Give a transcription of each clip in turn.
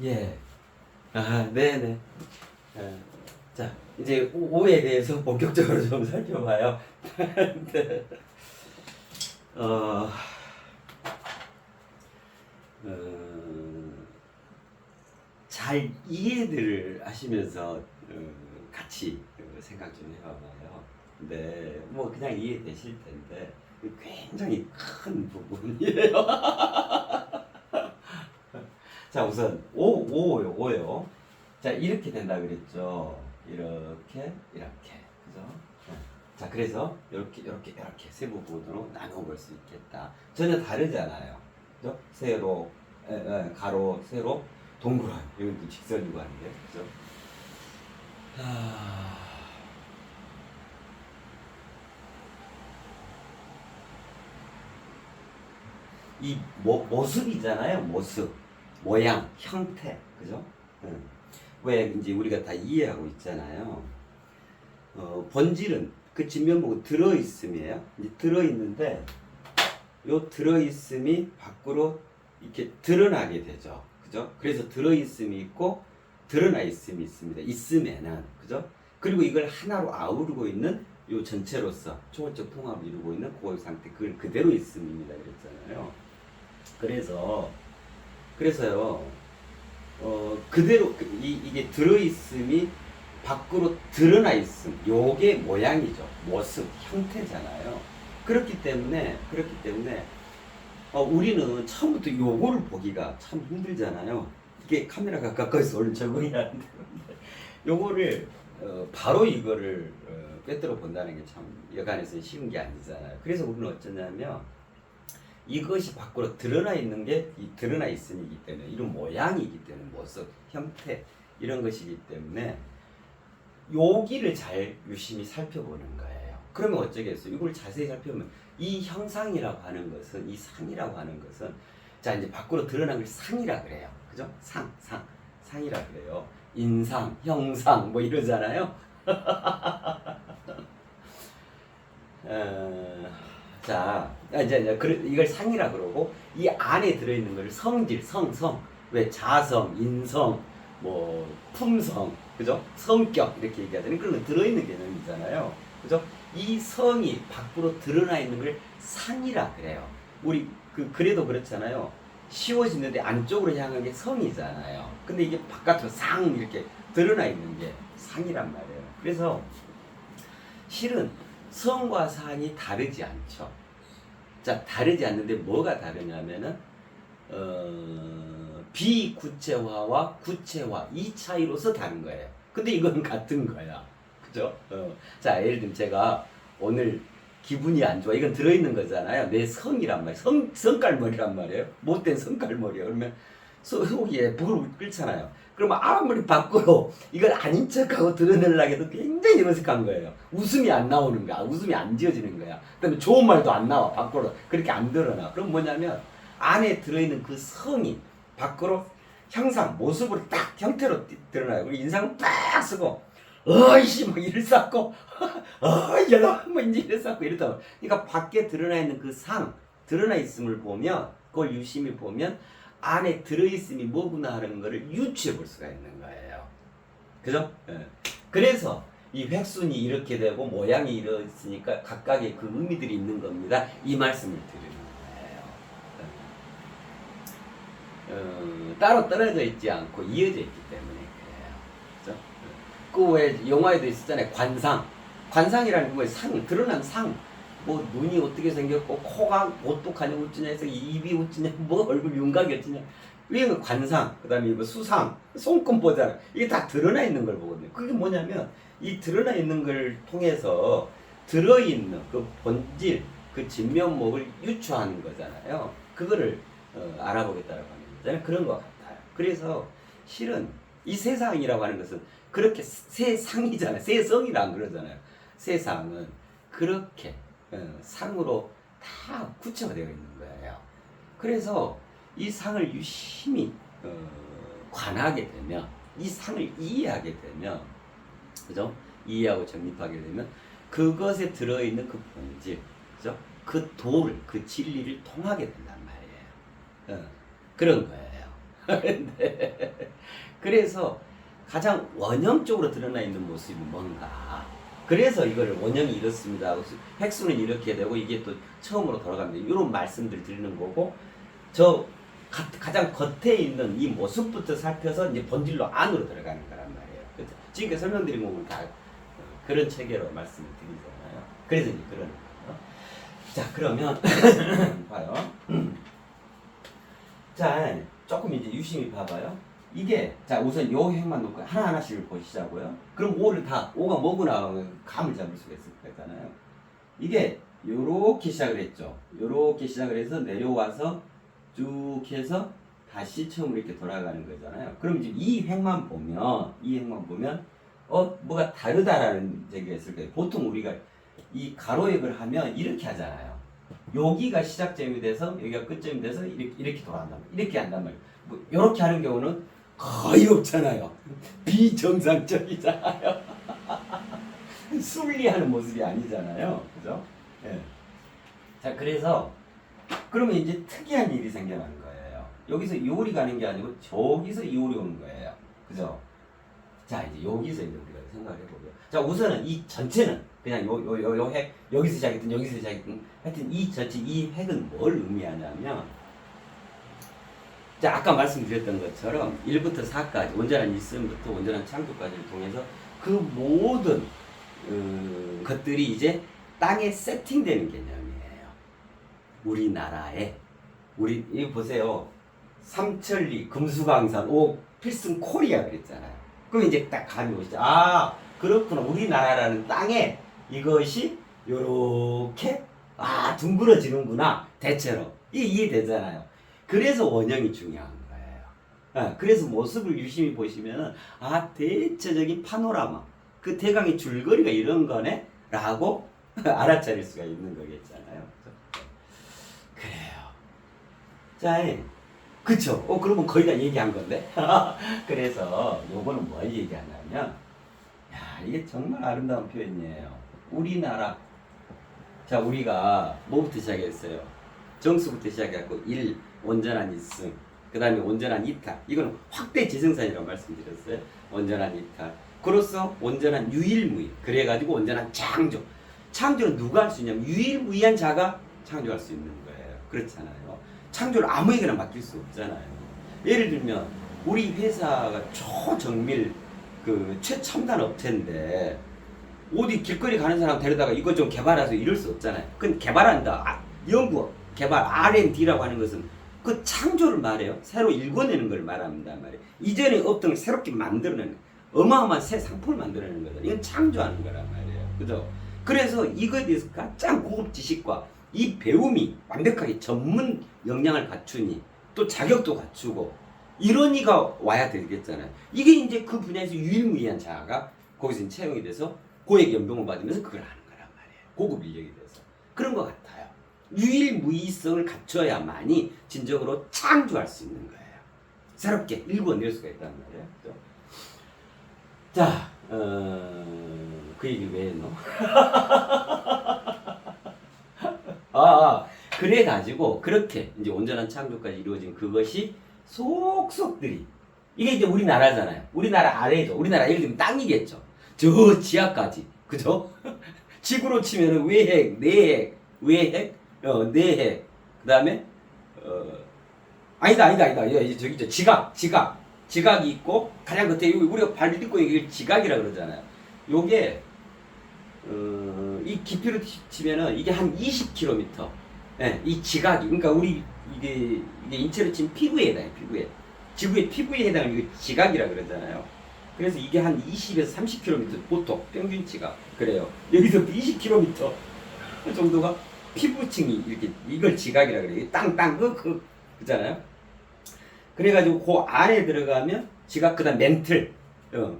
예. 아, 네네. 아, 자, 이제 오에 대해서 본격적으로 좀 살펴봐요. 네. 어, 어, 잘 이해를 하시면서 같이 생각 좀 해봐봐요. 근데 뭐 그냥 이해되실 텐데 굉장히 큰 부분이에요. 자, 우선 오요. 자, 이렇게 된다 그랬죠. 이렇게 그죠? 네. 자, 그래서 이렇게 세부 부분으로 나눠 볼 수 있겠다. 전혀 다르잖아요. 그죠? 세로, 가로, 세로, 동그란. 이건 또 직선이고 하는데, 그죠? 아, 이 모습이잖아요. 모습, 모양, 형태, 그죠? 응. 왜 이제 우리가 다 이해하고 있잖아요. 본질은 그 진면목은 들어있음이에요. 이제 들어있는데 요 들어있음이 밖으로 이렇게 드러나게 되죠. 그죠? 그래서 들어있음이 있고 드러나 있음이 있습니다. 있음에는 그죠? 그리고 이걸 하나로 아우르고 있는 요 전체로서 초월적 통합을 이루고 있는 그 상태 그걸 그대로 있음입니다. 그랬잖아요. 그래서요. 그대로 이게 들어있음이 밖으로 드러나 있음. 요게 모양이죠. 모습, 형태잖아요. 그렇기 때문에 우리는 처음부터 요거를 보기가 참 힘들잖아요. 이게 카메라가 가까이서 오늘 적응이 안 되는데 요거를 바로 이거를 꿰뚫어 본다는 게 참 여간에서 쉬운 게 아니잖아요. 그래서 우리는 어쩌냐면 이것이 밖으로 드러나 있는 게 이 드러나 있음이기 때문에 이런 모양이기 때문에 모습, 형태 이런 것이기 때문에 여기를 잘 유심히 살펴보는 거예요. 그러면 어쩌겠어요? 이걸 자세히 살펴보면 이 형상이라고 하는 것은 이 상이라고 하는 것은 자 이제 밖으로 드러난 걸 상이라 그래요. 그죠? 상이라 그래요. 인상, 형상 뭐 이러잖아요. 자, 이제 이걸 상이라 그러고 이 안에 들어있는 걸 성질, 왜 자성, 인성, 뭐 품성, 그죠? 성격 이렇게 얘기하잖아요. 그런 거 들어있는 개념이잖아요. 그죠? 이 성이 밖으로 드러나 있는 걸 상이라 그래요. 우리 그래도 그렇잖아요. 쉬워지는데 안쪽으로 향한 게 성이잖아요. 근데 이게 바깥으로 상 이렇게 드러나 있는 게 상이란 말이에요. 그래서 실은 성과 상이 다르지 않죠. 자, 다르지 않는데 뭐가 다르냐면은 비구체화와 구체화 이 차이로서 다른 거예요. 근데 이건 같은 거야. 그죠? 자, 예를 들면 제가 오늘 기분이 안 좋아. 이건 들어있는 거잖아요. 내 성이란 말이에요. 성깔머리란 말이에요. 못된 성깔머리예요. 그러면 속이 불을 끓잖아요. 그러면 아무리 바꿔요. 이걸 아닌 척하고 드러내려고 해도 굉장히 어색한 거예요. 웃음이 안 나오는 거야. 웃음이 안 지어지는 거야. 그다음에 좋은 말도 안 나와. 밖으로. 그렇게 안 드러나. 그럼 뭐냐면 안에 들어있는 그 성이 밖으로 형상, 모습으로 딱 형태로 드러나요. 그리고 인상을 딱 쓰고 어이씨 막 이를 쌓고 연락 뭐 이제 이를 쌓고 이러다. 그러니까 밖에 드러나 있는 그 상, 드러나 있음을 보면 그걸 유심히 보면 안에 들어있음이 뭐구나 하는 거를 유추해 볼 수가 있는 거예요. 그죠? 예. 그래서 이 획순이 이렇게 되고 모양이 이렇으니까 각각의 그 의미들이 있는 겁니다. 이 말씀을 드리는 거예요. 따로 떨어져 있지 않고 이어져 있기 때문에 그래요. 그죠? 그 왜 영화에도 있었잖아요. 관상이라는 게 뭐예요? 상, 드러난 상. 뭐 눈이 어떻게 생겼고 코가 어떡하냐 어쩌냐 해서 입이 어쩌냐 뭐 얼굴 윤곽이 어쩌냐 이게 관상 그다음에 이거 수상 손금 보잖아. 이게 다 드러나 있는 걸 보거든요. 그게 뭐냐면 이 드러나 있는 걸 통해서 들어있는 그 본질 그 진면목을 유추하는 거잖아요. 그거를 알아보겠다라고 하는 거잖아요. 그런 것 같아요. 그래서 실은 이 세상이라고 하는 것은 그렇게 세상이잖아요. 세성이라 안 그러잖아요. 세상은 그렇게 상으로 다 구체화되어 있는 거예요. 그래서 이 상을 유심히 관하게 되면 이 상을 이해하게 되면 그죠? 이해하고 정립하게 되면 그것에 들어있는 그 본질 그죠? 그 도를 그 진리를 통하게 된단 말이에요. 그런 거예요. 네. 그래서 가장 원형적으로 드러나 있는 모습이 뭔가. 그래서 이거를 원형이 이렇습니다. 획수는 이렇게 되고 이게 또 처음으로 돌아갑니다. 이런 말씀들 드리는 거고 저 가장 겉에 있는 이 모습부터 살펴서 이제 본질로 안으로 들어가는 거란 말이에요. 그렇죠? 지금까지 설명드린 부분 다 그런 체계로 말씀을 드리잖아요. 그래서 이제 그런 자 그러면 봐요. 자 조금 이제 유심히 봐봐요. 이게 자 우선 요 행만 놓고 하나하나씩 보시자고요. 그럼 5를 다 5가 뭐구나 감을 잡을 수가 있을 거잖아요. 이게 요렇게 시작을 했죠. 요렇게 시작을 해서 내려와서 쭉 해서 다시 처음으로 이렇게 돌아가는 거잖아요. 그럼 이제 이 획만 보면 뭐가 다르다라는 얘기가 있을 거예요. 보통 우리가 이 가로획을 하면 이렇게 하잖아요. 여기가 시작점이 돼서 여기가 끝점이 돼서 이렇게 돌아간단 말이에요. 이렇게 한단 말이에요. 뭐 이렇게 하는 경우는 거의 없잖아요. 비정상적이잖아요. 순리하는 모습이 아니잖아요. 그죠? 예. 자, 그래서 그러면 이제 특이한 일이 생겨나는 거예요. 여기서 이 홀이 가는 게 아니고 저기서 이 홀이 오는 거예요. 그죠? 자, 이제 여기서 이제 우리가 생각을 해보고요. 자, 우선은 이 전체는 그냥 요 획, 여기서 시작했든 하여튼 이 전체 이 획은 뭘 의미하냐면 자, 아까 말씀드렸던 것처럼 1부터 4까지 온전한 있음부터 온전한 창조까지를 통해서 그 모든 것들이 이제 땅에 세팅되는 개념이에요. 우리나라에 이거 보세요. 삼천리, 금수강산, 필승 코리아 그랬잖아요. 그럼 이제 딱 감이 오시죠. 아, 그렇구나. 우리나라라는 땅에 이것이 요렇게 둥그러지는구나. 대체로 이해되잖아요. 그래서 원형이 중요한 거예요. 그래서 모습을 유심히 보시면은 대체적인 파노라마, 그 대강의 줄거리가 이런 거네 라고 알아차릴 수가 있는 거겠잖아요. 그래요. 자, 그쵸? 그러면 거의 다 얘기한 건데. 그래서 요거는 뭘 얘기하냐면 이게 정말 아름다운 표현이에요. 우리나라. 자, 우리가 뭐부터 시작했어요? 정수부터 시작해갖고 1. 온전한 있음, 그 다음에 온전한 이탈. 이거는 확대 지성산이라고 말씀드렸어요. 온전한 이탈. 그로써 온전한 유일무이. 그래가지고 온전한 창조. 창조는 누가 할 수 있냐면 유일무이한 자가 창조할 수 있는 거예요. 그렇잖아요. 창조를 아무에게나 맡길 수 없잖아요. 예를 들면 우리 회사가 초정밀 최첨단 업체인데 어디 길거리 가는 사람 데려다가 이것 좀 개발해서 이럴 수 없잖아요. 그건 개발한다. 연구, 개발, R&D라고 하는 것은 그 창조를 말해요. 새로 읽어내는 걸 말합니다. 말이에요. 이전에 없던 걸 새롭게 만들어내는, 어마어마한 새 상품을 만들어내는 거다. 이건 창조하는 거란 말이에요. 그죠? 그래서 이거에 대해서 가장 고급 지식과 이 배움이 완벽하게 전문 역량을 갖추니 또 자격도 갖추고 이러니까 와야 되겠잖아요. 이게 이제 그 분야에서 유일무이한 자가 거기서 채용이 돼서 고액 연봉을 받으면서 그걸 하는 거란 말이에요. 고급 인력이 돼서. 그런 것 같아요. 유일무이성을 갖춰야만이 진정으로 창조할 수 있는 거예요. 새롭게 읽어낼 수가 있다는 말이에요. 그렇죠? 자, 그 얘기 왜 했노? 그래가지고 그렇게 이제 온전한 창조까지 이루어진 그것이 속속들이 이게 이제 우리나라잖아요. 우리나라 아래죠. 우리나라 예를 들면 땅이겠죠. 저 지하까지, 그죠? 지구로 치면은 외핵, 내핵, 외핵, 내핵, 그 다음에 아니다. 이제 저기 저 지각이 있고 가장 끝에 우리가 발 딛고 이게 지각이라 그러잖아요. 요게 이 깊이로 치면은 이게 한 20km. 예, 이 지각이 그러니까 우리 이게 인체로 치면 피부에 해당해. 지구의 피부에 해당하는 이게 지각이라 그러잖아요. 그래서 이게 한 20에서 30km 보통 평균치가 그래요. 여기서 20km 정도가 피부층이 이렇게 이걸 지각이라 그래요. 땅 그잖아요. 그래가지고 그 안에 들어가면 지각 그다음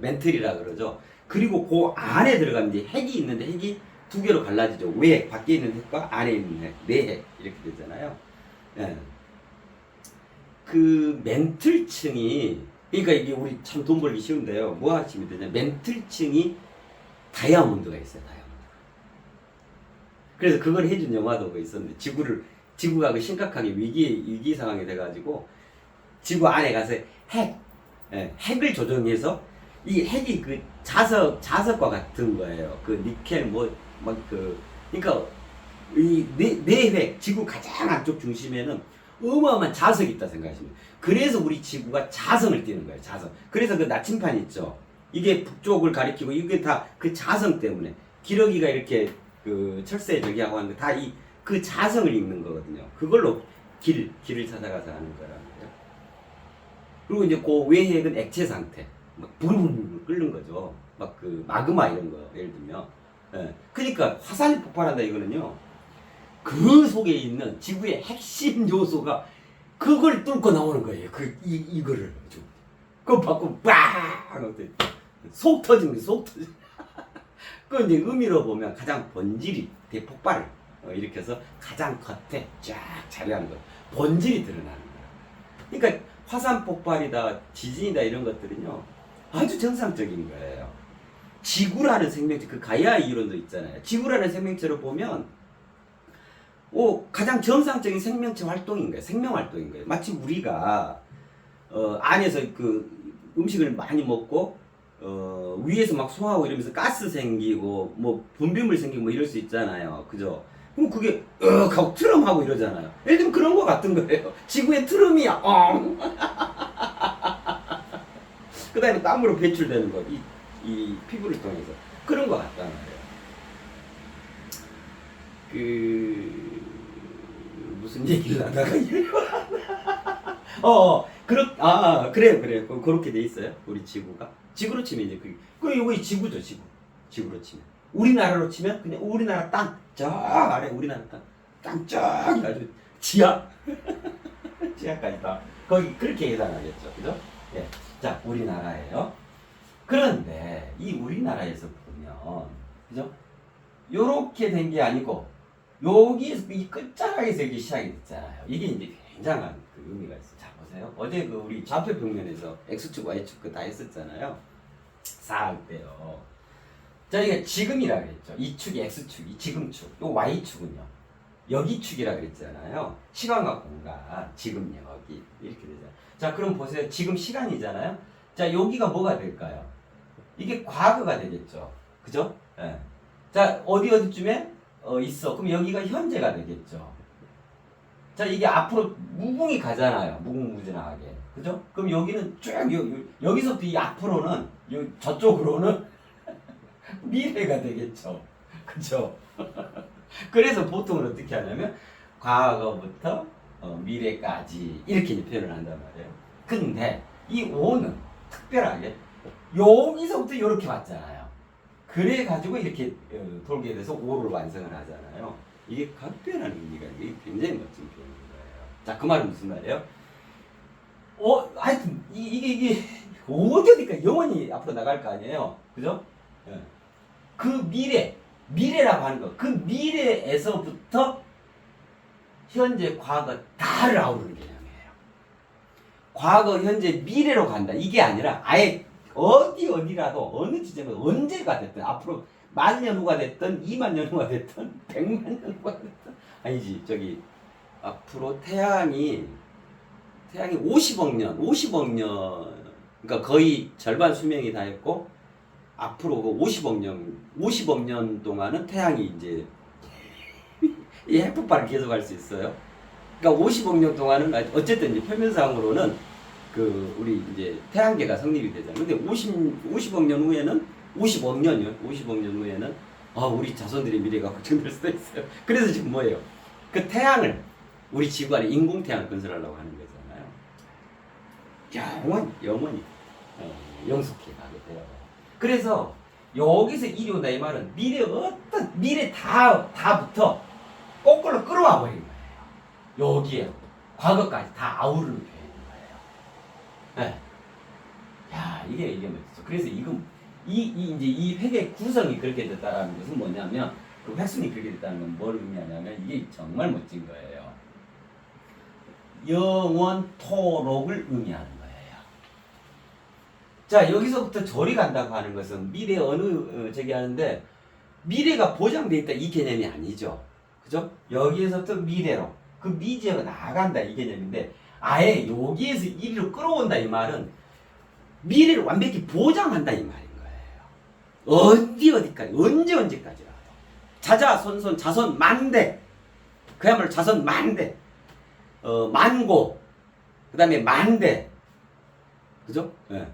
멘틀이라 그러죠. 그리고 그 안에 들어가면 이제 핵이 있는데 핵이 두 개로 갈라지죠. 외핵 밖에 있는 핵과 안에 있는 핵, 내핵 이렇게 되잖아요. 예. 그 멘틀층이 그러니까 이게 우리 참 돈 벌기 쉬운데요. 뭐 하시면 되냐? 멘틀층이 다이아몬드가 있어요. 다이아몬드. 그래서 그걸 해준 영화도 있었는데 지구가 심각하게 위기 상황이 돼가지고 지구 안에 가서 핵 예, 핵을 조정해서 이 핵이 그 자석과 같은 거예요. 그 니켈 그러니까 이 내핵 지구 가장 안쪽 중심에는 어마어마한 자석이 있다 생각하시면 돼요. 그래서 우리 지구가 자성을 띠는 거예요. 자성. 그래서 그 나침판 있죠. 이게 북쪽을 가리키고 이게 다 그 자성 때문에 기러기가 이렇게 그 철새 저기 하고 하는 거 다 이 그 자성을 읽는 거거든요. 그걸로 길을 찾아가서 하는 거라는 거예요. 그리고 이제 그 외핵은 액체 상태, 막 부르르 끓는 거죠. 막 그 마그마 이런 거 예를 들면. 예. 그러니까 화산이 폭발한다 이거는요. 그 속에 있는 지구의 핵심 요소가 그걸 뚫고 나오는 거예요. 이거를 그거 받고 빵! 속 터지는 거예요. 속 터지. 그 이제 의미로 보면 가장 본질이 대폭발을 일으켜서 가장 겉에 쫙 자리하는 거예요. 본질이 드러나는 거예요. 그러니까 화산 폭발이다, 지진이다 이런 것들은요 아주 정상적인 거예요. 지구라는 생명체, 그 가이아 이론도 있잖아요. 지구라는 생명체를 보면 가장 정상적인 생명체 활동인 거예요. 생명 활동인 거예요. 마치 우리가 안에서 그 음식을 많이 먹고 위에서 막 소화하고 이러면서 가스 생기고 뭐 분비물 생기고 뭐 이럴 수 있잖아요. 그죠? 그럼 그게 하고 트럼하고 이러잖아요. 예를 들면 그런 거 같은 거예요. 지구의 트럼이야. 그 다음에 땀으로 배출되는 거. 이 피부를 통해서. 그런 거 같단 말이에요. 무슨 얘기를 하다가 그래요. 그렇게 돼 있어요. 우리 지구가. 지구로 치면 이제 요거 지구죠, 지구로 치면. 우리나라로 치면 그냥 우리나라 땅, 저 아래 우리나라 땅 쫙 아주 지하까지 다 거기 그렇게 해당하겠죠, 그죠? 예. 자, 우리나라예요. 그런데 이 우리나라에서 보면, 그죠? 요렇게 된 게 아니고 여기에서 이 끝자락에서 이게 시작이 됐잖아요. 이게 이제 굉장한 그 의미가 있어요. 자, 보세요. 어제 그 우리 좌표 평면에서 X축, Y축 그 다 했었잖아요. 쌓을 때요. 자, 이게 지금이라 그랬죠. 이 축이 X축, 이 지금축. 요 Y축은요. 여기축이라 그랬잖아요. 시간과 공간, 지금 여기. 이렇게 되잖아요. 자, 그럼 보세요. 지금 시간이잖아요. 자, 여기가 뭐가 될까요? 이게 과거가 되겠죠. 그죠? 예. 자, 어디쯤에 있어. 그럼 여기가 현재가 되겠죠. 자, 이게 앞으로 무궁이 가잖아요. 무궁무진하게. 그죠? 그럼 여기는 쭉, 여기서부터 이 앞으로는, 저쪽으로는 미래가 되겠죠. 그죠? 그래서 보통은 어떻게 하냐면, 과거부터 미래까지 이렇게 표현을 한단 말이에요. 근데 이 오는 특별하게 여기서부터 이렇게 왔잖아요. 그래가지고 이렇게 돌게 돼서 5를 완성을 하잖아요. 이게 각별한 의미가 이게 굉장히 멋진 표현인 거예요. 자, 그 말은 무슨 말이에요? 하여튼 이게 어디니까 영원히 앞으로 나갈 거 아니에요. 그죠? 예. 그 미래라고 하는 거, 그 미래에서부터 현재, 과거 다를 아우르는 개념이에요. 과거, 현재, 미래로 간다. 이게 아니라 아예 어디라도 어느 지점에 언제가 됐든 앞으로 10,000년 후가 됐든 20,000년 후가 됐든 100,000년 후가 됐든 아니지 앞으로 태양이 50억 년 그러니까 거의 절반 수명이 다 했고 앞으로 그 50억 년 동안은 태양이 이제 이 핵폭발을 계속할 수 있어요. 그러니까 50억 년 동안은 어쨌든 이제 표면상으로는 우리 이제 태양계가 성립이 되잖아요. 근데 50억 년 후에는 50억 년 후에는 우리 자손들의 미래가 걱정될 수도 있어요. 그래서 지금 뭐예요? 그 태양을 우리 지구 안에 인공 태양을 건설하려고 하는 거잖아요. 영원히 영속해 가게 돼요. 그래서 여기서 이리 온다 이 말은 미래 다부터 거꾸로 끌어와 버린 거예요. 여기에 과거까지 다 아우르는 표현인 거예요. 네. 야, 이게 멋있어. 그래서 이제 이 획의 구성이 그렇게 됐다라는 것은 뭐냐면 그 획순이 그렇게 됐다는 건 뭘 의미하냐면 이게 정말 멋진 거예요. 영원토록을 의미하는 거예요. 자, 여기서부터 저리 간다고 하는 것은 미래 저기 하는데 미래가 보장되어 있다 이 개념이 아니죠. 그죠? 여기에서부터 미래로 그 미지역으로 나아간다 이 개념인데 아예 여기에서 이리로 끌어온다 이 말은 미래를 완벽히 보장한다 이 말인 거예요. 어디까지 언제까지라도 자자손손 자손 만대, 그야말로 자손 만대, 만고, 그 다음에 만대, 그죠? 예.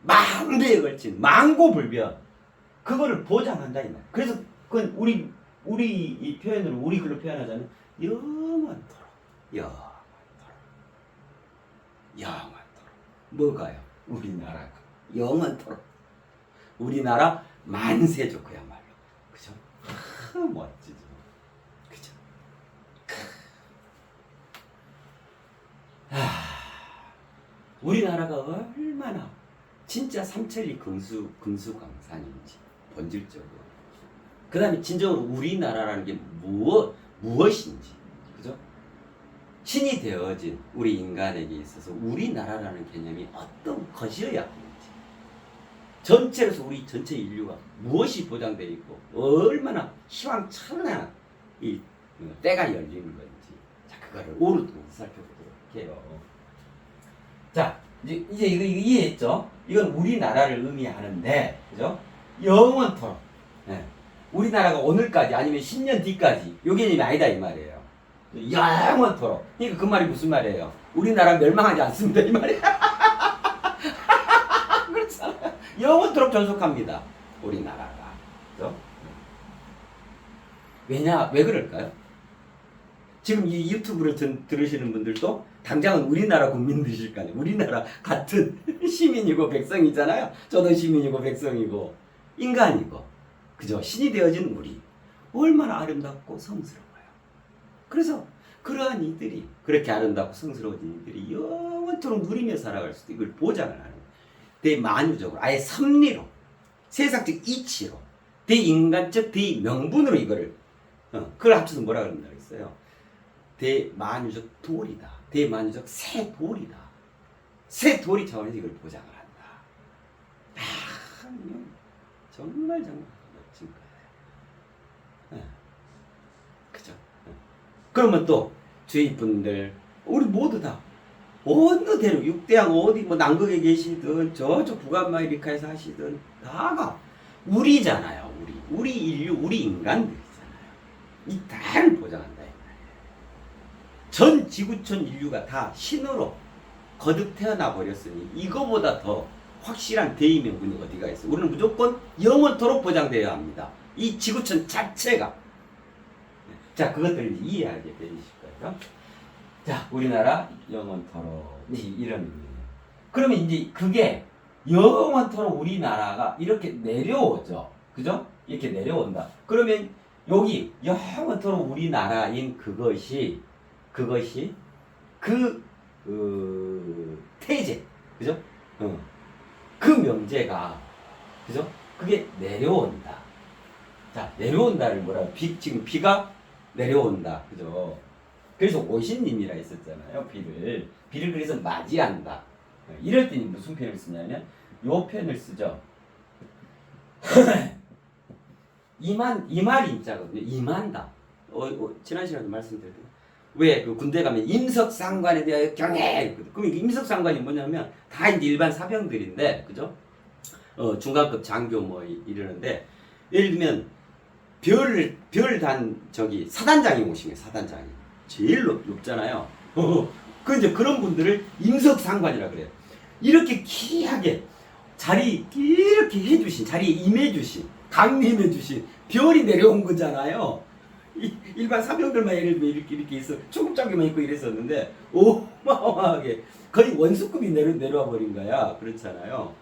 만대에 걸친 만고불변, 그거를 보장한다 이 말. 그래서 그건 우리 이 표현으로 우리 글로 표현하자면 영원토록, 영원토록. 뭐가요? 우리나라가 영원토록. 우리나라 만세죠 그야말로. 그죠? 멋지죠. 그죠? 우리나라가 얼마나 진짜 삼천리 금수강산인지 본질적으로. 그 다음에 진정으로 우리나라라는 게 무엇인지, 그죠? 신이 되어진 우리 인간에게 있어서 우리나라라는 개념이 어떤 것이어야 하는지, 전체로서 우리 전체 인류가 무엇이 보장되어 있고 얼마나 희망찬란한 이 때가 열리는 건지, 자 그거를 오랫동안 살펴보도록 해요. 자 이제 이거 이해했죠? 이건 우리나라를 의미하는데, 그죠? 영원토록. 네. 우리나라가 오늘까지 아니면 10년 뒤까지 요 개념이 아니다 이 말이에요. 영원토록. 그러니까 그 말이 무슨 말이에요? 우리나라 멸망하지 않습니다 이 말이에요. 그렇잖아요. 영원토록 존속합니다 우리나라가. 그죠? 왜 그럴까요? 지금 이 유튜브를 들으시는 분들도 당장은 우리나라 국민들이실 거 아니에요. 우리나라 같은 시민이고 백성이잖아요. 저도 시민이고 백성이고 인간이고, 그죠? 신이 되어진 우리, 얼마나 아름답고 성스러워요. 그래서 그러한 이들이, 그렇게 아름답고 성스러워진 이들이 영원토록 누리며 살아갈 수도, 이걸 보장을 하는 거예요. 대만유적으로, 아예 섭리로, 세상적 이치로, 대인간적 대명분으로 이거를, 그걸 합쳐서 뭐라 그런다 그랬어요? 대만유적 도리다. 대만유적 새 도리다. 새 도리 차원에서 이걸 보장을 한다. 정말 멋진 거예요. 그죠? 그러면 또 주위 분들, 우리 모두 다 어느 대로 육대양 어디 뭐 남극에 계시든 저쪽 북아메리카에 사시든 다가 우리잖아요. 우리 인류, 우리 인간들이잖아요. 이 다를 보장한다. 전 지구촌 인류가 다 신으로 거듭 태어나 버렸으니 이거보다 더 확실한 대의명분이 어디가 있어? 우리는 무조건 영원토록 보장되어야 합니다. 이 지구촌 자체가. 자, 그것들을 이해하게 되실 거예요. 자, 우리나라 영원토록 이런 의미예요. 그러면 이제 그게 영원토록 우리나라가 이렇게 내려오죠. 그죠? 이렇게 내려온다. 그러면 여기 영원토록 우리나라인 그것이 태제, 그죠? 그 명제가, 그죠? 그게 내려온다. 자, 내려온다를 뭐라고? 지금 비가 내려온다, 그죠? 그래서 오신님이라 했었잖아요. 비를 그래서 맞이한다. 이럴 때는 무슨 표현을 쓰냐면 요 표현을 쓰죠. 이말 임자거든요. 임한다. 지난 시간에 말씀드렸죠. 왜 그 군대 가면 임석상관에 대하여 경애. 그럼 임석상관이 뭐냐면 다 이제 일반 사병들인데, 그죠? 중간급 장교 뭐 이러는데, 예를 들면 별단 사단장이 오시면 사단장이 제일 높잖아요. 그 이제 그런 분들을 임석상관이라 그래요. 이렇게 귀하게 이렇게 해주신, 자리에 임해주신, 강림해주신 별이 내려온 거잖아요. 일반 사병들만 예를 들면 이렇게 있어 초급장교만 있고 이랬었는데 어마어마하게 거의 원수급이 내려와 버린 거야. 그렇잖아요.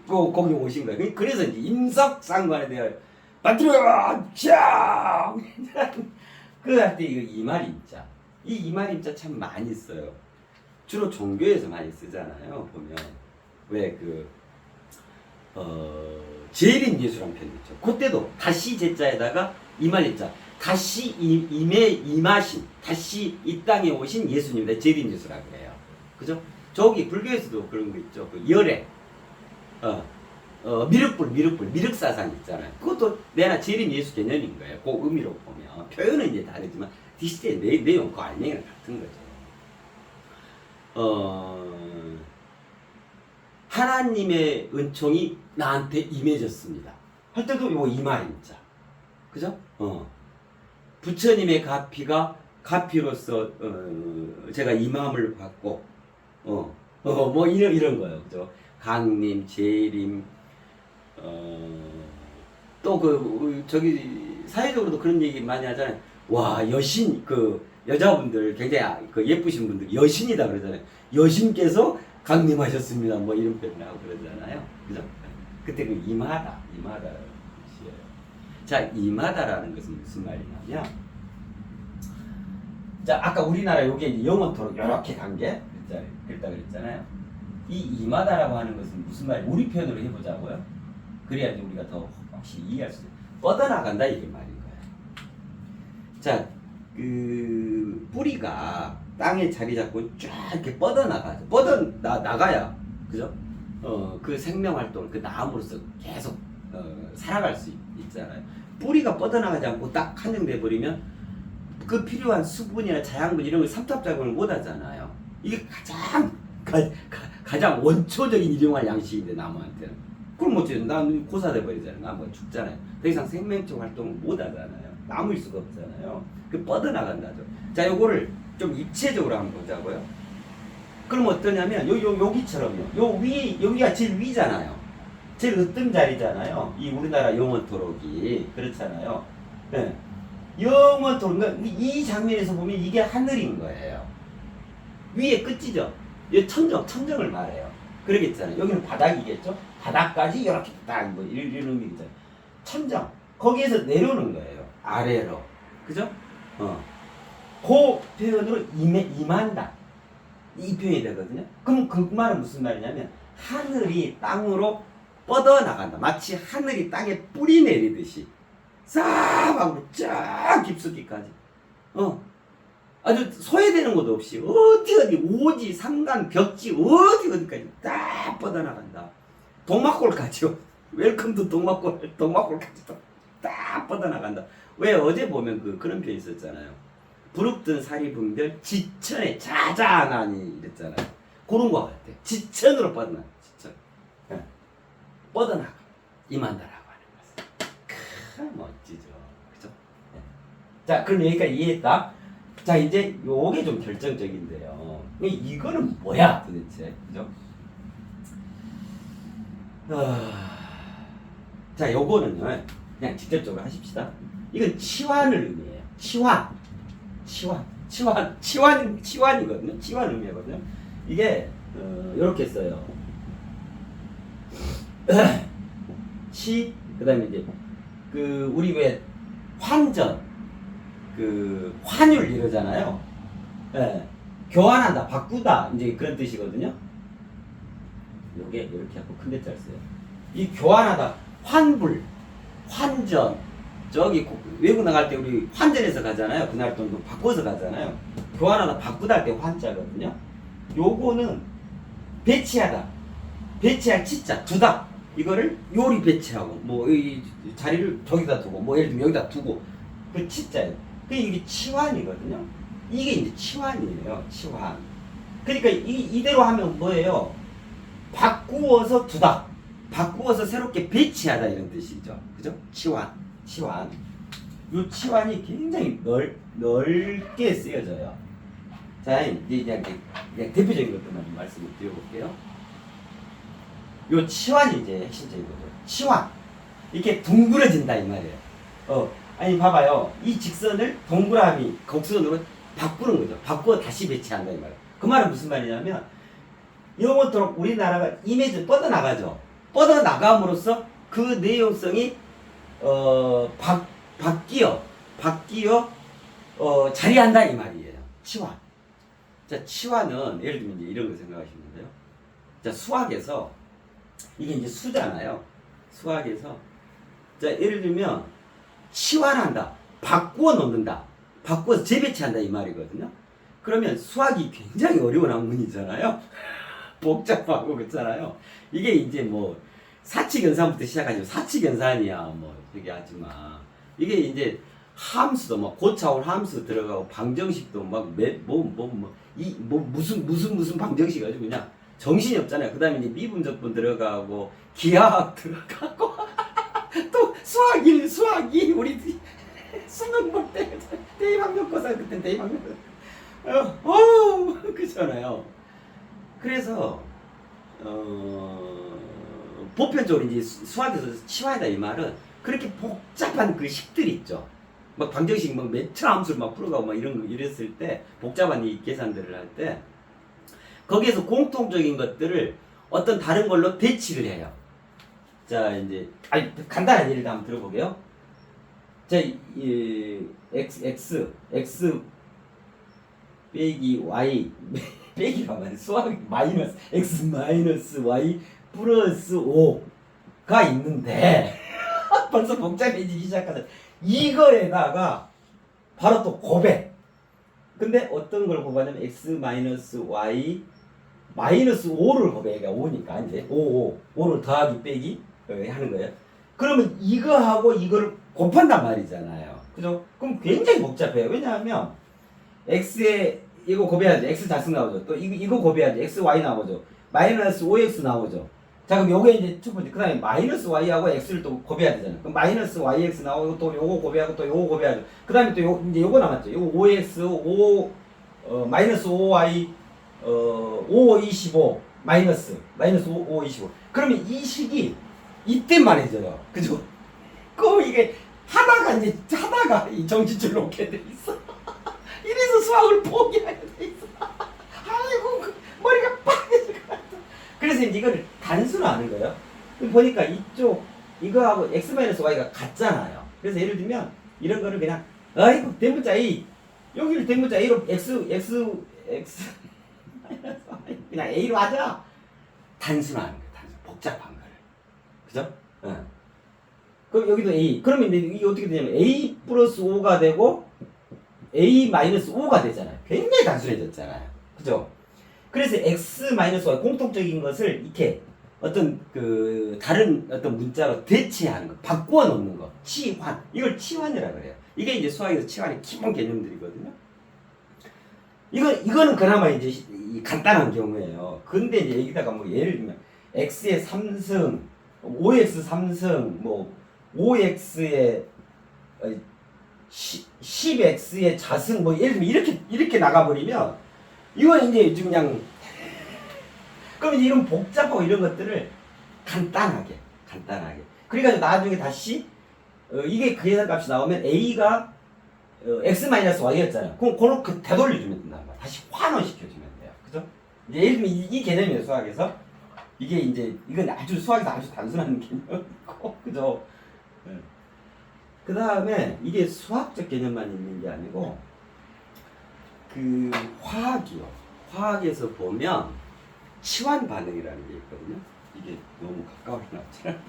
거기 오신 거야. 그래서 이제 임석상관에 대하여 받들어 쫙 그할 때 이거 이말임자, 이 이말임자 참 많이 써요. 주로 종교에서 많이 쓰잖아요. 보면 왜 재림예수란 표현 있죠. 그때도 다시 제자에다가 이말임자, 다시 임하신, 다시 이 땅에 오신 예수님이다. 재림예수라 그래요. 그죠? 저기 불교에서도 그런 거 있죠. 그 열애, 미륵사상 있잖아요. 그것도 내나 재림예수 개념인 거예요. 그 의미로 보면 표현은 이제 다르지만 디시의 내용, 그 알맹이는 같은 거죠. 하나님의 은총이 나한테 임해졌습니다. 할 때도 요 이 말입니다. 그죠? 부처님의 가피로서 제가 이 마음을 받고 뭐 이런 거요. 그죠? 강림, 재림, 또 저기 사회적으로도 그런 얘기 많이 하잖아요. 와, 여신, 여자분들 굉장히 예쁘신 분들 여신이다 그러잖아요. 여신께서 강림하셨습니다. 뭐 이런 표현을 하고 그러잖아요. 그죠? 그때 임하다라는 뜻이에요. 자, 임하다라는 것은 무슨 말이냐면, 자, 아까 우리나라 요게 영원토록 이렇게 간 게 그랬다 그랬잖아요. 이 임하다라고 하는 것은 무슨 말이에요? 우리 표현으로 해보자고요. 그래야지 우리가 더 확실히 이해할 수 있어요. 뻗어나간다 이게 말인 거예요. 자, 뿌리가 땅에 자리 잡고 쫙 이렇게 뻗어나가죠. 나가야, 그죠? 그 생명 활동을 그 나무로서 계속 살아갈 수 있잖아요. 뿌리가 뻗어나가지 않고 딱 한정돼 버리면 그 필요한 수분이나 자양분 이런 걸 삼탑작용을 못 하잖아요. 이게 가장 원초적인 일용할 양식인데 나무한테는. 그럼 어쩌죠? 나무 고사돼 버리잖아요. 나무가 죽잖아요. 더 이상 생명적 활동을 못 하잖아요. 남을 수가 없잖아요. 그 뻗어나간다죠. 자, 요거를 좀 입체적으로 한번 보자고요. 그럼 어떠냐면 여기처럼요. 요 위, 여기가 제일 위잖아요. 제일 으뜸 자리잖아요. 이 우리나라 영원토록이 그렇잖아요. 네. 영원토록, 그러니까 이 장면에서 보면 이게 하늘인 거예요. 위에 끝이죠. 이 천정을 말해요. 그러겠잖아요. 여기는 바닥이겠죠. 바닥까지 이렇게 딱 뭐 이런 의미겠죠. 천정. 거기에서 내려오는 거예요. 아래로. 그죠? 그 표현으로 임한다. 이 표현이 되거든요. 그럼 그 말은 무슨 말이냐면 하늘이 땅으로 뻗어나간다. 마치 하늘이 땅에 뿌리 내리듯이 싹하고 쫙 깊숙이까지 아주 소외되는 것도 없이 어디 오지 상간 벽지 어디까지 딱 뻗어나간다. 동막골까지요. 웰컴 투 동막골까지도 딱 뻗어나간다. 왜 어제 보면 그런 표현 있었잖아요. 부릅뜬 사리분별 지천에 자자하나니 이랬잖아요. 그런 거 같아. 지천으로 뻗어나가. 지천. 네. 뻗어나가. 임한다라고 하는 것은. 멋지죠. 그죠? 네. 자, 그럼 여기까지 이해했다. 자, 이제 요게 좀 결정적인데요. 이거는 뭐야 도대체? 그죠? 자, 요거는요. 그냥 직접적으로 하십시다. 이건 치환을 의미해요. 치환이거든요. 치환 의미거든요. 이게 이렇게 써요. 그다음에 이제 우리 왜 환전, 환율 이러잖아요. 예. 교환한다, 바꾸다 이제 그런 뜻이거든요. 요게 이렇게 하고 큰 대자를 써요. 이 교환하다, 환불, 환전. 저기 외국 나갈 때 우리 환전해서 가잖아요. 그날 돈도 바꿔서 가잖아요. 교환하다 바꾸다 할 때 환자거든요. 요거는 배치하다. 배치할 치자 두다. 이거를 요리 배치하고 뭐 이 자리를 저기다 두고 뭐 예를 들면 여기다 두고 그 치자예요. 이게 치환이거든요. 이게 이제 치환이에요. 치환. 그러니까 이대로 하면 뭐예요? 바꾸어서 두다. 바꾸어서 새롭게 배치하다 이런 뜻이죠. 그죠? 치환. 이 치환이 굉장히 넓게 쓰여져요. 자, 이제 그냥 대표적인 것들만 말씀을 드려볼게요. 이 치환이 이제 핵심적인 거죠. 치환. 이렇게 둥그러진다 이 말이에요. 아니 봐봐요. 이 직선을 동그라미 곡선으로 바꾸는 거죠. 바꾸어 다시 배치한다 이 말이에요. 그 말은 무슨 말이냐면 영원토록 우리나라가 이미지 뻗어나가죠. 뻗어나감으로써 그 내용성이 바뀌어 자리한다 이 말이에요. 치환. 자, 치환은 예를 들면 이제 이런 거 생각하시면 돼요. 자, 수학에서 이게 이제 수잖아요. 수학에서 자, 예를 들면 치환한다, 바꾸어 놓는다, 바꾸어서 재배치한다 이 말이거든요. 그러면 수학이 굉장히 어려운 학문이잖아요. 복잡하고 그렇잖아요. 이게 이제 뭐 사칙연산부터 시작하죠. 사칙연산이야 뭐 되게 하지만 이게 이제 함수도 막 고차원 함수 들어가고 방정식도 막 무슨 방정식 아주 그냥 정신이 없잖아요. 그 다음에 이제 미분적분 들어가고 기하학 들어가고 또 수학 1, 수학 2 우리 수능 볼 때 대입학력고사 그때 대입학력고사 그잖아요. 그래서 보편적으로 이제 수학에서 치환이다 이 말은 그렇게 복잡한 그 식들 있죠. 막 방정식 막 몇천 함수를 막 풀어가고 막 이런 거 이랬을 때 복잡한 이 계산들을 할 때 거기에서 공통적인 것들을 어떤 다른 걸로 대치를 해요. 자 이제 간단한 예를 한번 들어보게요. 자 x 빼기 y 빼기라면 수학 마이너스 x 마이너스 y 플러스 5가 있는데 벌써 복잡해지기 시작하죠. 이거에다가 바로 또 곱해. 근데 어떤 걸 곱하냐면 x 마이너스 y 마이너스 5를 곱해. 그러니까 5니까 이제 5를 더하기 빼기 하는 거예요. 그러면 이거하고 이거를 곱한단 말이잖아요. 그죠? 그럼 굉장히 복잡해요. 왜냐하면 x에 이거 곱해야지 x 자승 나오죠. 또 이거 곱해야지 x y 나오죠. 마이너스 5x 나오죠. 자 그럼 요게 이제 첫 번째. 그 다음에 마이너스 y하고 x를 또 곱해야 되잖아요. 그럼 마이너스 yx 나오고 또 요거 곱해하고 또 요거 곱해야죠. 그 다음에 또 이제 요거 남았죠. 요거 5x 마이너스 5y 5, 25 마이너스 5, 25. 그러면 이 식이 이때만해져요. 그죠? 그 이게 하다가 이 정신줄 놓게 돼 있어. 이래서 수학을 포기하게 돼 있어. 아이고 머리가 빠져질 것 같아. 그래서 이제 이걸 단순화하는 거예요. 보니까 이거하고 x-y가 같잖아요. 그래서 예를 들면 이런 거를 그냥 아이고 대문자 a 여기를 대문자 a로 x 그냥 a로 하자. 단순화하는 거예요. 복잡한 거를. 그죠? 그럼 여기도 a. 그러면 이게 어떻게 되냐면 a 플러스 5가 되고 a 마이너스 5가 되잖아요. 굉장히 단순해졌잖아요. 그죠? 그래서 x 마이너스 y 공통적인 것을 이렇게 어떤 그 다른 어떤 문자로 대체하는 거, 바꾸어 놓는 거, 치환. 이걸 치환이라고 그래요. 이게 이제 수학에서 치환의 기본 개념들이거든요. 이거는 그나마 이제 간단한 경우예요. 근데 이제 여기다가 뭐 예를 들면 x의 3승, 5x 3승, 뭐 5x의 10x의 자승 뭐 예를 들면 이렇게 나가버리면 이건 이제 지금 그냥 그럼 이제 이런 복잡하고 이런 것들을 간단하게 그러니까 나중에 다시 이게 그 계산값이 나오면 a가 x-y였잖아요. 그럼 그걸 되돌려주면 된단 말이야. 다시 환원시켜주면 돼요. 그죠? 이제 예를 들면 이 개념이에요. 수학에서 이게 이제 이건 아주 수학에서 아주 단순한 개념이고 그죠? 그 다음에 이게 수학적 개념만 있는 게 아니고 그 화학이요. 화학에서 보면 치환 반응이라는 게 있거든요. 이게 너무 가까이 나오잖아요.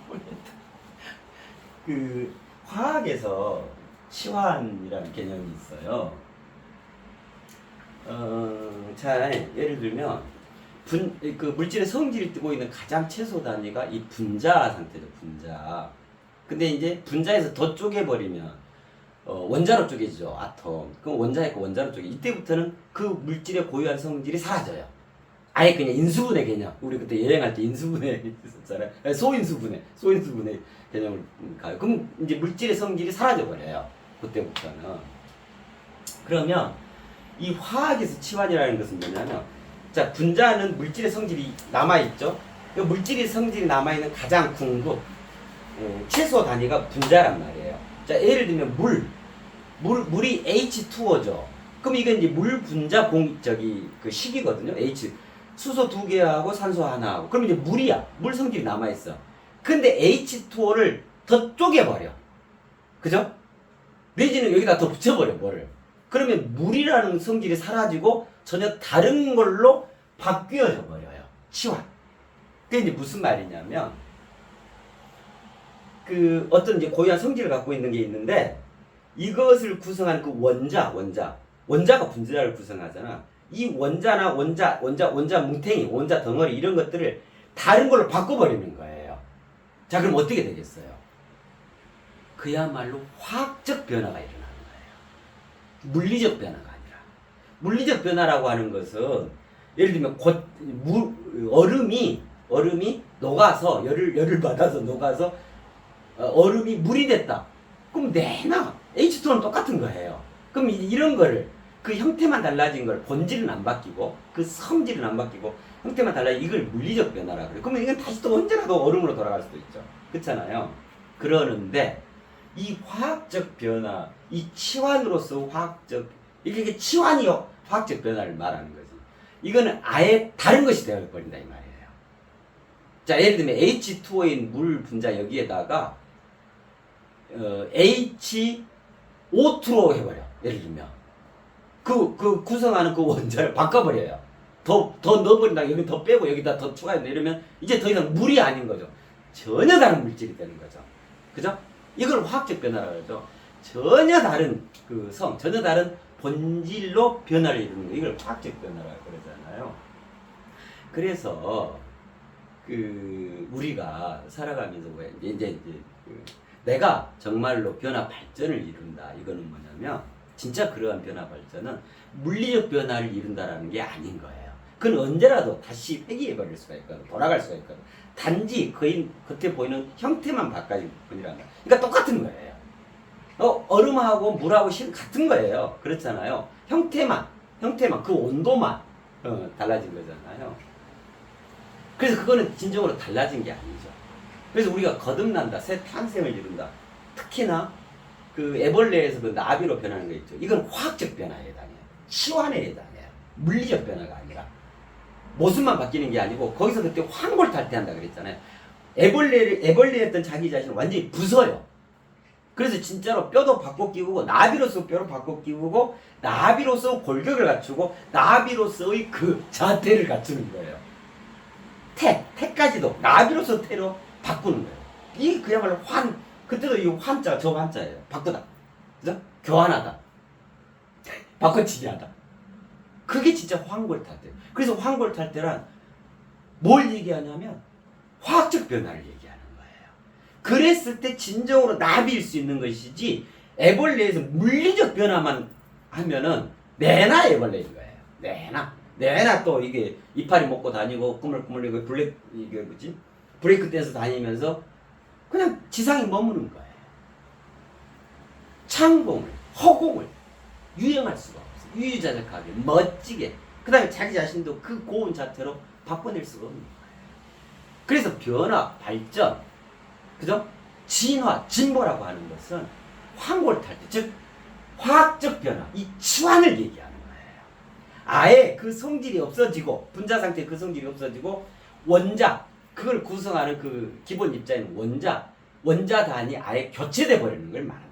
그 화학에서 치환이라는 개념이 있어요. 자 예를 들면 그 물질의 성질이 뜨고 있는 가장 최소 단위가 이 분자 상태죠. 분자. 근데 이제 분자에서 더 쪼개버리면 원자로 쪼개지죠. 아톰. 그럼 원자에 있고 원자로 쪼개. 이때부터는 그 물질의 고유한 성질이 사라져요. 아예 그냥 인수분해 개념. 우리 그때 여행할 때 인수분해 있었잖아요. 소인수분해 개념을 가요. 그럼 이제 물질의 성질이 사라져버려요. 그때부터는. 그러면 이 화학에서 치환이라는 것은 뭐냐면 자 분자는 물질의 성질이 남아있죠. 이 물질의 성질이 남아있는 가장 궁극 최소 단위가 분자란 말이에요. 자, 예를 들면 물이 H2O죠. 그럼 이건 이제 물 분자 그 식이거든요. 수소 2개하고 산소 하나하고. 그럼 이제 물이야. 물 성질이 남아있어. 근데 H2O를 더 쪼개버려. 그죠? 내지는 여기다 더 붙여버려, 뭐를. 그러면 물이라는 성질이 사라지고 전혀 다른 걸로 바뀌어져 버려요. 치환. 그게 이제 무슨 말이냐면 그 어떤 이제 고유한 성질을 갖고 있는 게 있는데 이것을 구성하는 그 원자가 분자를 구성하잖아. 이 원자나 원자 뭉탱이, 원자 덩어리 이런 것들을 다른 걸로 바꿔버리는 거예요. 자 그럼 어떻게 되겠어요? 그야말로 화학적 변화가 일어나는 거예요. 물리적 변화가 아니라. 물리적 변화라고 하는 것은 예를 들면 얼음이 녹아서 열을 받아서 녹아서 얼음이 물이 됐다. 그럼 내나 H2는 똑같은 거예요. 그럼 이런 거를 그 형태만 달라진 걸 본질은 안 바뀌고 그 성질은 안 바뀌고 형태만 달라진 이걸 물리적 변화라 그래. 그러면 이건 다시 또 언제라도 얼음으로 돌아갈 수도 있죠. 그렇잖아요. 그러는데 이 화학적 변화, 이 치환으로서 이게 치환이요 화학적 변화를 말하는 거지. 이거는 아예 다른 것이 되어버린다 이 말이에요. 자, 예를 들면 H2O인 물 분자 여기에다가 H2O2로 해버려. 예를 들면 그 구성하는 그 원자를 바꿔버려요. 더 넣어버린다. 여기 더 빼고 여기다 더 추가한다. 이러면 이제 더 이상 물이 아닌 거죠. 전혀 다른 물질이 되는 거죠. 그죠? 이걸 화학적 변화라고 하죠. 전혀 다른 전혀 다른 본질로 변화를 이루는 거. 이걸 화학적 변화라고 그러잖아요. 그래서 우리가 살아가면서 이제 내가 정말로 변화 발전을 이룬다. 이거는 뭐냐면 진짜 그러한 변화 발전은 물리적 변화를 이룬다라는 게 아닌 거예요. 그건 언제라도 다시 회귀해버릴 수가 있거든. 돌아갈 수가 있거든. 단지 겉에 보이는 형태만 바꿔질 뿐이라는 거예요. 그러니까 똑같은 거예요. 얼음하고 물하고 같은 거예요. 그렇잖아요. 형태만 그 온도만 달라진 거잖아요. 그래서 그거는 진정으로 달라진 게 아니죠. 그래서 우리가 거듭난다, 새 탄생을 이룬다. 특히나 애벌레에서 나비로 변하는 거 있죠. 이건 화학적 변화에 해당해요. 치환에 해당해요. 물리적 변화가 아니라. 모습만 바뀌는 게 아니고 거기서 그때 황골 탈퇴한다 그랬잖아요. 애벌레였던 자기 자신을 완전히 부숴요. 그래서 진짜로 뼈도 바꿔 끼우고 나비로서 뼈를 바꿔 끼우고 나비로서 골격을 갖추고 나비로서의 그 자태를 갖추는 거예요. 태까지도 나비로서 태로 바꾸는 거예요. 이게 그야말로 그때도 이 환자가 저 환자예요. 바꾸다. 그죠? 교환하다. 바꿔치기 하다. 그게 진짜 황골탈퇴. 그래서 황골탈퇴란 뭘 얘기하냐면 화학적 변화를 얘기하는 거예요. 그랬을 때 진정으로 나비일 수 있는 것이지 애벌레에서 물리적 변화만 하면은 내나 애벌레인 거예요. 내나 또 이게 이파리 먹고 다니고 꾸물꾸물이고 브레이크 댄스 다니면서 그냥 지상에 머무는 거예요. 창공을, 허공을 유행할 수가 없어요. 유유자적하게, 멋지게. 그 다음에 자기 자신도 그 고운 자태로 바꿔낼 수가 없는 거예요. 그래서 변화, 발전, 그죠? 진화, 진보라고 하는 것은 황골탈퇴, 즉 화학적 변화, 이 치환을 얘기하는 거예요. 아예 그 성질이 없어지고 분자 상태의 그 성질이 없어지고 원자, 그걸 구성하는 그 기본 입자인 원자 단이 아예 교체돼 버리는 걸 말한다.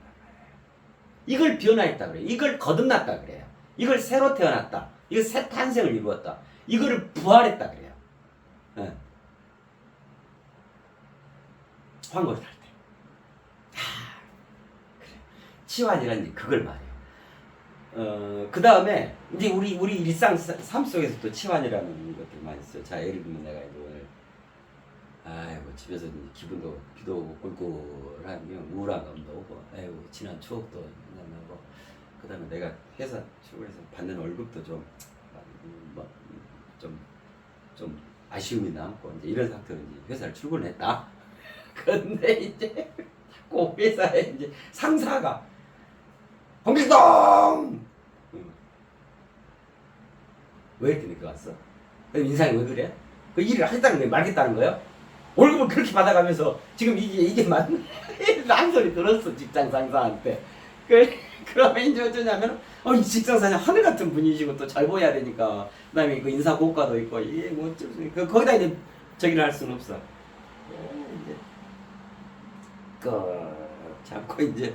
이걸 변화했다 그래요. 이걸 거듭났다 그래요. 이걸 새로 태어났다. 이걸 새 탄생을 이루었다. 이거를 부활했다 그래요. 네. 황골탈퇴. 그래. 치환이란 그걸 말해요. 그 다음에 이제 우리 일상 삶 속에서 또 치환이라는 것들 많이 있어요. 자, 예를 들면 내가 오늘 집에서 기분도 비도 오고 꿀꿀하면 우울한 감도 오고 지난 추억도 나고 그 다음에 내가 회사 출근해서 받는 월급도 좀 아쉬움이 남고 이제 이런 상태로 이제 회사를 출근했다. 근데 이제 그 회사에 이제 상사가 홍길동! 왜 이렇게 늦게 왔어? 인상이 왜 그래? 그 일을 하겠다는 거예요? 말겠다는 거예요? 월급을 그렇게 받아가면서 지금 이게 맞나? 한 소리 들었어 직장 상사한테. 그러면 이제 어쩌냐면 이 직장 상사 하늘 같은 분이시고 또 잘 보여야 되니까 그다음에 그 인사 고과도 있고 이게 뭐 어쩔 수 없어. 거기다 이제 저기를 할 수는 없어. 이제 자꾸 이제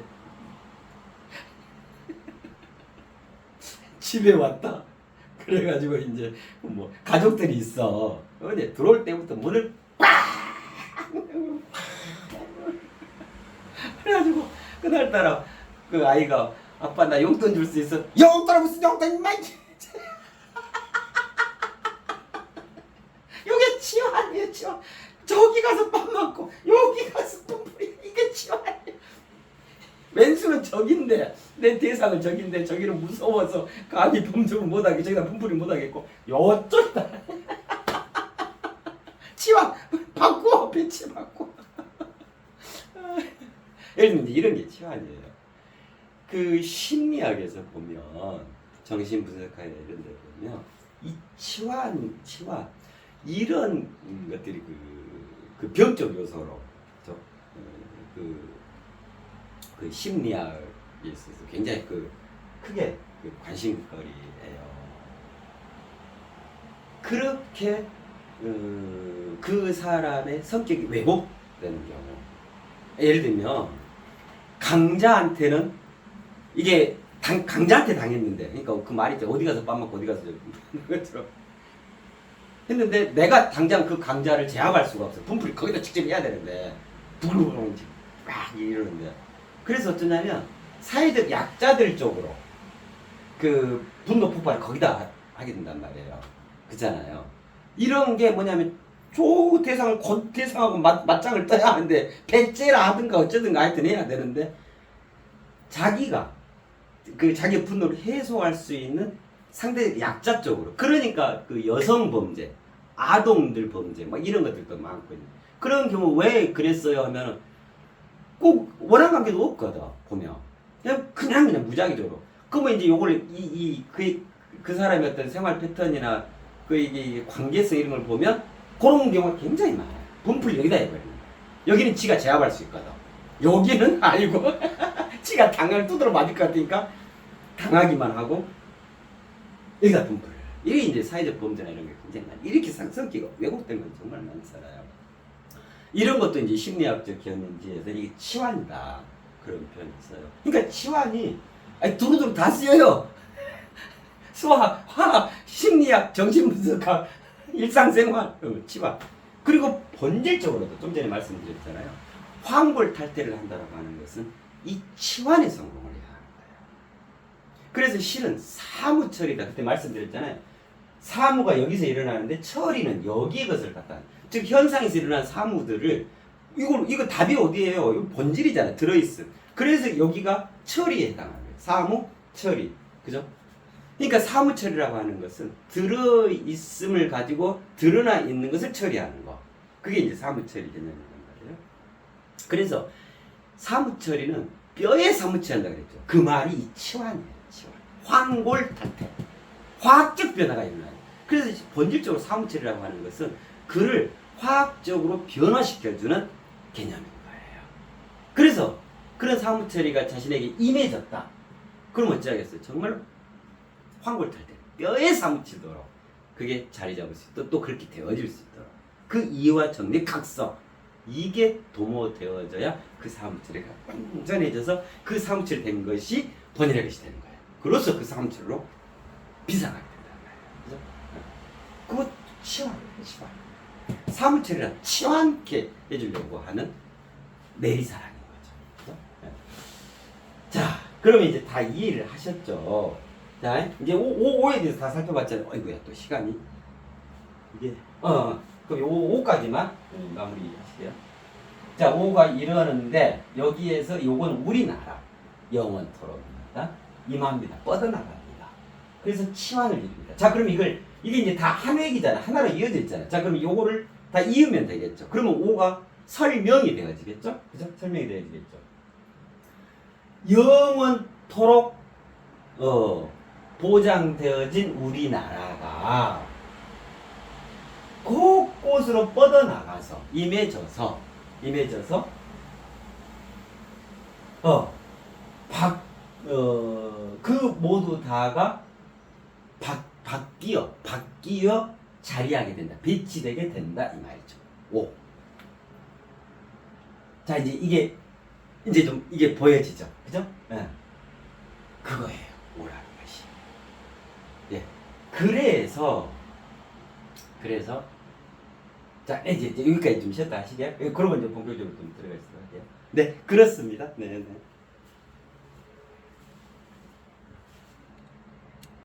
집에 왔다. 그래가지고 이제 뭐 가족들이 있어. 근데 들어올 때부터 문을 그래가지고 그날따라 그 아이가 아빠 나 용돈 줄 수 있어? 용돈이 무슨 용돈 임마 요게 치환이에요. 치환. 저기 가서 밥 먹고 여기 가서 돈 뿌리 이게 치환이에요. 왼수는 적인데 내 대상은 적인데 저기는 무서워서 감히 범접을 못하게 저기다 분풀이 못하겠고 요쪽이다 치와 바꾸어 배치 바꾸어 예를 들면 이런 게 치환이에요. 그 심리학에서 보면 정신분석학이나 이런 데 보면 이 치환 이런 것들이 그 병적 요소로 그렇죠? 그 심리학에 있어서 굉장히 크게 관심거리예요. 그렇게 그 사람의 성격이 왜곡되는 경우, 예를 들면 강자한테는 이게 강자한테 당했는데, 그러니까 그 말이죠. 어디 가서 밥 먹고 어디 가서 그것처럼 했는데 내가 당장 그 강자를 제압할 수가 없어. 분풀이 거기다 직접 해야 되는데 부르르 막 이러는데, 그래서 어쩌냐면 사회적 약자들 쪽으로 그 분노 폭발을 거기다 하게 된단 말이에요. 그렇잖아요. 이런 게 뭐냐면 조 대상을 곧 대상하고 맞짱을 떠야 하는데 배째라 하든가 어쩌든가 하여튼 해야 되는데, 자기가 그 자기 분노를 해소할 수 있는 상대 약자 쪽으로, 그러니까 그 여성 범죄, 아동들 범죄 막 이런 것들도 많거든요. 그런 경우 왜 그랬어요 하면은 꼭 원한 관계도 없거든. 보면 그냥 무작위적으로. 그러면 이제 요걸 그 사람의 어떤 생활 패턴이나 이게 관계성 이런 걸 보면 그런 경우가 굉장히 많아요. 분풀 여기다 해버리는. 여기는 지가 제압할 수 있거든. 여기는 알고 지가 당을 두드러 맞을 것 같으니까 당하기만 하고 여기다 분풀. 이게 이제 사회적 범죄나 이런 게 굉장히 많아요. 이렇게 성격이 왜곡된 건 정말 많이 살아요. 이런 것도 이제 심리학적 견인지에서 이게 치환이다, 그런 표현이 있어요. 그러니까 치환이 두루두루 다 쓰여요. 수학, 화학, 심리학, 정신분석학, 일상생활, 치환. 그리고 본질적으로도 좀 전에 말씀드렸잖아요. 환골탈태를 한다라고 하는 것은 이 치환에 성공을 해야 하는 거예요. 그래서 실은 사무처리다. 그때 말씀드렸잖아요. 사무가 여기서 일어나는데 처리는 여기에 것을 갖다. 즉 현상에서 일어난 사무들을 이거 답이 어디예요? 이거 본질이잖아요. 들어있음. 그래서 여기가 처리에 해당하는 거예요. 사무, 처리. 그죠? 그러니까 사무처리라고 하는 것은 들어있음을 가지고 드러나 있는 것을 처리하는 거. 그게 이제 사무처리 개념이란 말이에요. 그래서 사무처리는 뼈에 사무처리한다고 그랬죠. 그 말이 이 치환이에요. 치환. 환골탈태. 화학적 변화가 일어나요. 그래서 본질적으로 사무처리라고 하는 것은 그를 화학적으로 변화시켜주는 개념인 거예요. 그래서 그런 사무처리가 자신에게 임해졌다. 그럼 어찌하겠어요? 정말 환골탈태, 뼈에 사무치도록 그게 자리 잡을 수 있도록, 또 그렇게 되어질 수 있도록 그 이해와 정리, 각성, 이게 도모되어져야 그 사무처리가 완전해져서 그 사무처리 된 것이 번일의 것이 되는 거예요. 그로써 그 사무처리로 비상하게 된다는 거예요. 그죠? 그거 치환이에요. 치환. 사무처리란 치환케 해주려고 하는 내리사랑인 거죠. 그죠? 자, 그러면 이제 다 이해를 하셨죠? 자, 이제 5에 대해서 다 살펴봤잖아요. 어이구야, 또 시간이. 이게, 그럼 5까지만 마무리 하실게요. 자, 5가 이러는데, 여기에서 요건 우리나라. 영원토록입니다. 임합니다. 뻗어나갑니다. 그래서 치환을 이룹니다. 자, 그럼 이게 이제 다 한 획이잖아. 하나로 이어져 있잖아. 자, 그럼 요거를 다 이으면 되겠죠. 그러면 5가 설명이 되어지겠죠? 그죠? 설명이 되어지겠죠. 영원토록, 보장되어진 우리나라가 곳곳으로 뻗어나가서 임해져서 그 모두 다가 바뀌어 자리하게 된다. 배치되게 된다. 이 말이죠. 5. 자, 이제 이게 이제 좀 이게 보여지죠. 그죠? 예. 그거예요. 5라는 것이. 예. 그래서 자, 이제 여기까지 좀 쉬었다 하시게요. 그러면 이제 본격적으로 좀 들어갈 수 있어요. 네, 그렇습니다. 네, 네.